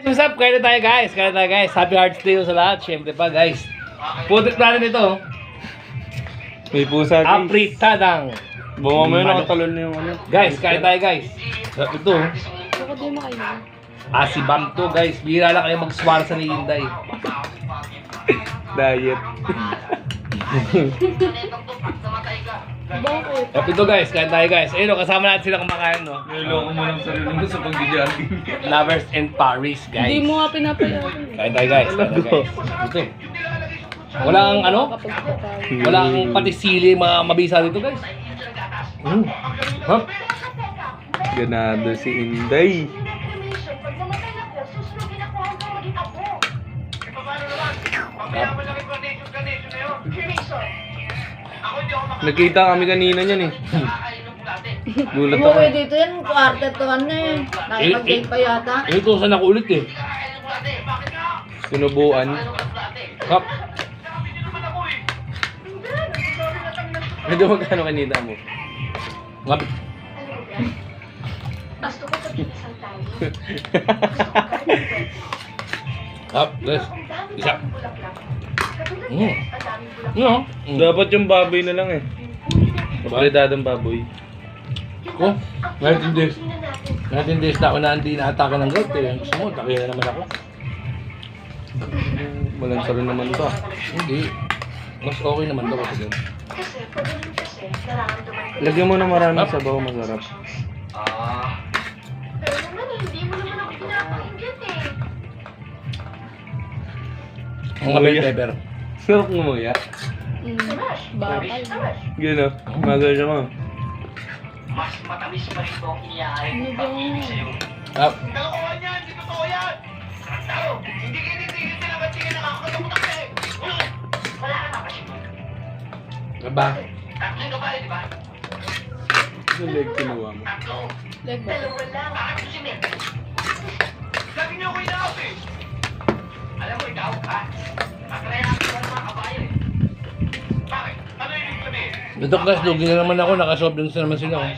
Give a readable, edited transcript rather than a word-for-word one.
What's up? Kaya na tayo guys. Happy Hearts Day sa lahat. Siyempre pa guys. Putik natin ito. May pusa guys. Apritadang. Bunga mo yun, nakatalon na yung ano. Guys, kaya tayo guys. Ito. Ako din makain. Asibam to guys. Bihira lang kayo mag-swarsa ni Inday. Diet. Bakit? Ito guys, kaya tayo guys. Ayun, kasama natin sila kumakain, no? Niloko mo lang sarili mo sa pag-jogging. Lovers in Paris, guys. Hindi mo nga pinapayagan. Kaya tayo guys. Ito. Walang ano? Walang pati sili mga mabisa dito guys. Huh? Ganado si Inday. Nakita kami kanina niyan eh. Gulat ako. Umuwi dito yan, kwartetuan na eh. Nakipag-date pa yata. Ito, saan ako ulit eh. Sinubuan. Hop. Medyo magkano kanina mo? Ngapit. Hop, guys. Isa. No. Dapat yung baboy na lang eh. Kapredadong baboy. Ko, 19 days. 19 days na ako na hindi na-atake ng gout eh. Gusto mo, atake na naman ako. Malansa rin naman to. Hindi. Mas okay naman daw kasi ganun. Lagyan mo na maraming sabaw, masarap. Pero naman eh, hindi mo naman ako pinapainggit eh. Ang mga bell pepper. Sarap ngumuya. Bakal. Gano'n, magasya mo. Mas matamis pa rin ang iniaayon Ano ng ba? pag-ibig sa'yo. Hop. Kalokohan yan! Hindi totoo yan! Taro! Hindi kinitigil sila ba't sige nakakatakutak ka eh! Wala ka napasyon. Aba. Tatlong babae, di ba? Yung leg kinuha mo. Tatlo. Leg ba? Dalawa lang. Bakit ko sinip? Lagi niyo ako inaap eh. Alam mo ikaw, ha? Pakraya ako ng mga kabayo eh. Bakit? Ano yung ibig sabihin? Ito guys, lugi na naman ako. Nakasoft drinks na naman sila. Oh.